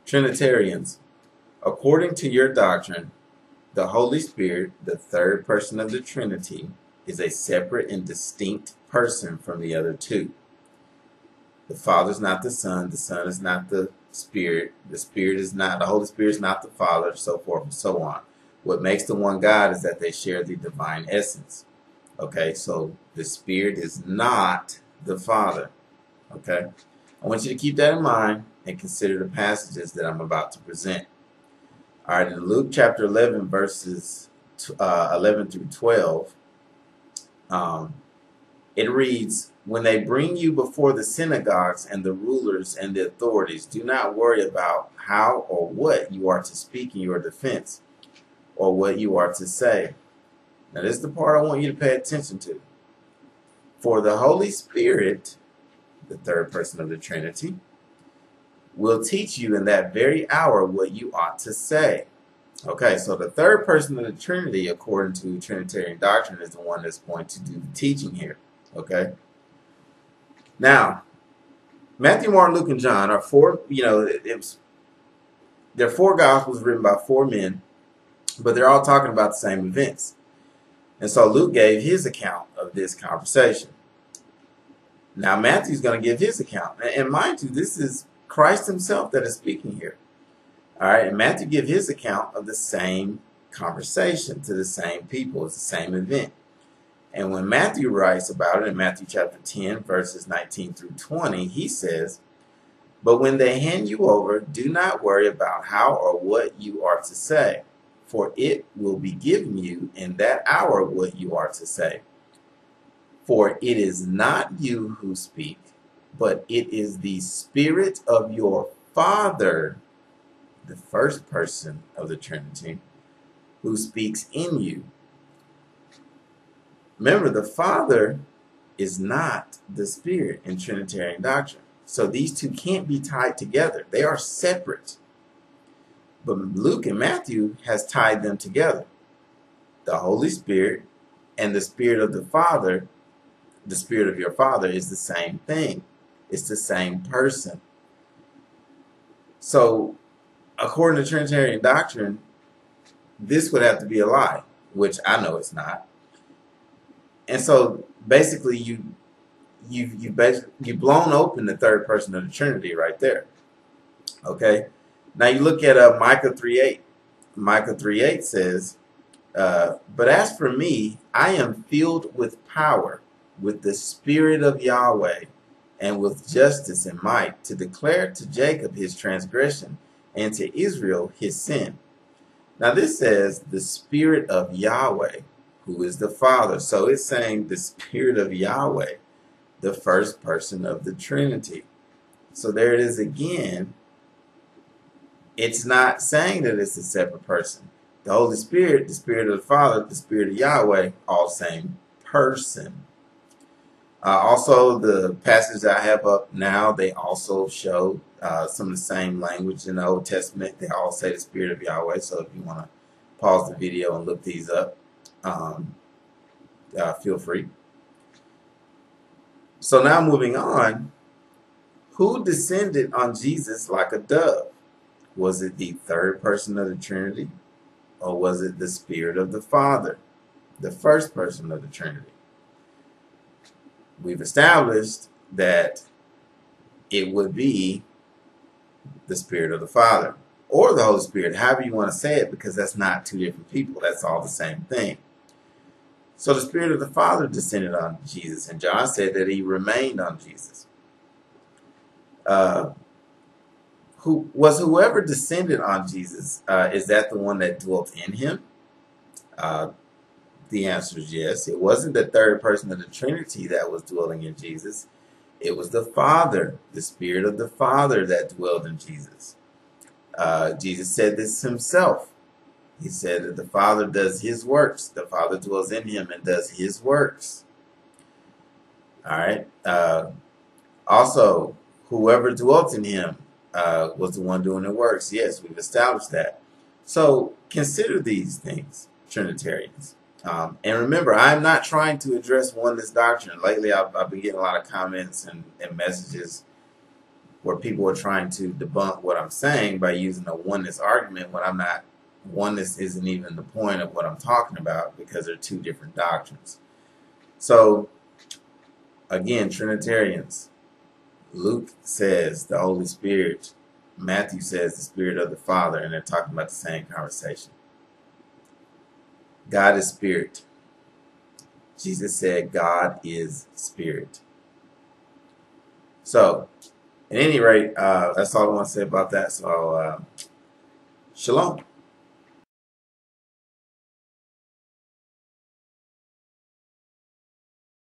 Trinitarians, according to your doctrine, the Holy Spirit, the third person of the Trinity, is a separate and distinct person from the other two. The Father is not the Son is not the Spirit is not, the Holy Spirit is not the Father, so forth and so on. What makes the one God is that they share the divine essence. Okay, so the Spirit is not the Father. Okay, I want you to keep that in mind and consider the passages that I'm about to present. All right, in Luke chapter 11, verses 11 through 12, it reads, "When they bring you before the synagogues and the rulers and the authorities, do not worry about how or what you are to speak in your defense or what you are to say." Now, this is the part I want you to pay attention to. "For the Holy Spirit," the third person of the Trinity, "will teach you in that very hour what you ought to say." Okay, so the third person of the Trinity, according to Trinitarian doctrine, is the one that's going to do the teaching here. Okay. Now, Matthew, Mark, Luke, and John are four. They're four gospels written by four men, but they're all talking about the same events. And so Luke gave his account of this conversation. Now Matthew's going to give his account, and mind you, this is Christ Himself that is speaking here. All right, and Matthew gives his account of the same conversation to the same people. It's the same event. And when Matthew writes about it in Matthew chapter 10, verses 19 through 20, he says, "But when they hand you over, do not worry about how or what you are to say, for it will be given you in that hour what you are to say. For it is not you who speak, but it is the Spirit of your Father," the first person of the Trinity, "who speaks in you." Remember, the Father is not the Spirit in Trinitarian doctrine. So these two can't be tied together. They are separate. But Luke and Matthew has tied them together. The Holy Spirit and the Spirit of the Father, the Spirit of your Father, is the same thing. It's the same person. So, according to Trinitarian doctrine, this would have to be a lie, which I know it's not. And so, basically, you've blown open the third person of the Trinity right there. Okay. Now you look at Micah 3:8. Micah 3:8 says, "But as for me, I am filled with power, with the Spirit of Yahweh, and with justice and might, to declare to Jacob his transgression, and to Israel his sin." Now this says the Spirit of Yahweh, who is the Father. So it's saying the Spirit of Yahweh, the first person of the Trinity. So there it is again. It's not saying that it's a separate person. The Holy Spirit, the Spirit of the Father, the Spirit of Yahweh, all same person. Also, the passages I have up now, they also show some of the same language in the Old Testament. They all say the Spirit of Yahweh. So if you want to pause the video and look these up, feel free. So now moving on, who descended on Jesus like a dove? Was it the third person of the Trinity, or was it the Spirit of the Father, the first person of the Trinity? We've established that it would be the Spirit of the Father, or the Holy Spirit, however you want to say it, because that's not two different people. That's all the same thing. So the Spirit of the Father descended on Jesus, and John said that He remained on Jesus. Whoever descended on Jesus, is that the one that dwelt in Him? The answer is yes. It wasn't the third person of the Trinity that was dwelling in Jesus. It was the Father, the Spirit of the Father that dwelled in Jesus. Jesus said this Himself. He said that the Father does His works. The Father dwells in Him and does His works. All right. Also, whoever dwelt in Him was the one doing the works. Yes, we've established that. So consider these things, Trinitarians. And remember, I'm not trying to address oneness doctrine. Lately, I've been getting a lot of comments and messages where people are trying to debunk what I'm saying by using a oneness argument when I'm not. Oneness isn't even the point of what I'm talking about because they're two different doctrines. So, again, Trinitarians, Luke says the Holy Spirit, Matthew says the Spirit of the Father, and they're talking about the same conversation. God is Spirit. Jesus said God is Spirit. So, at any rate, that's all I want to say about that. So, shalom.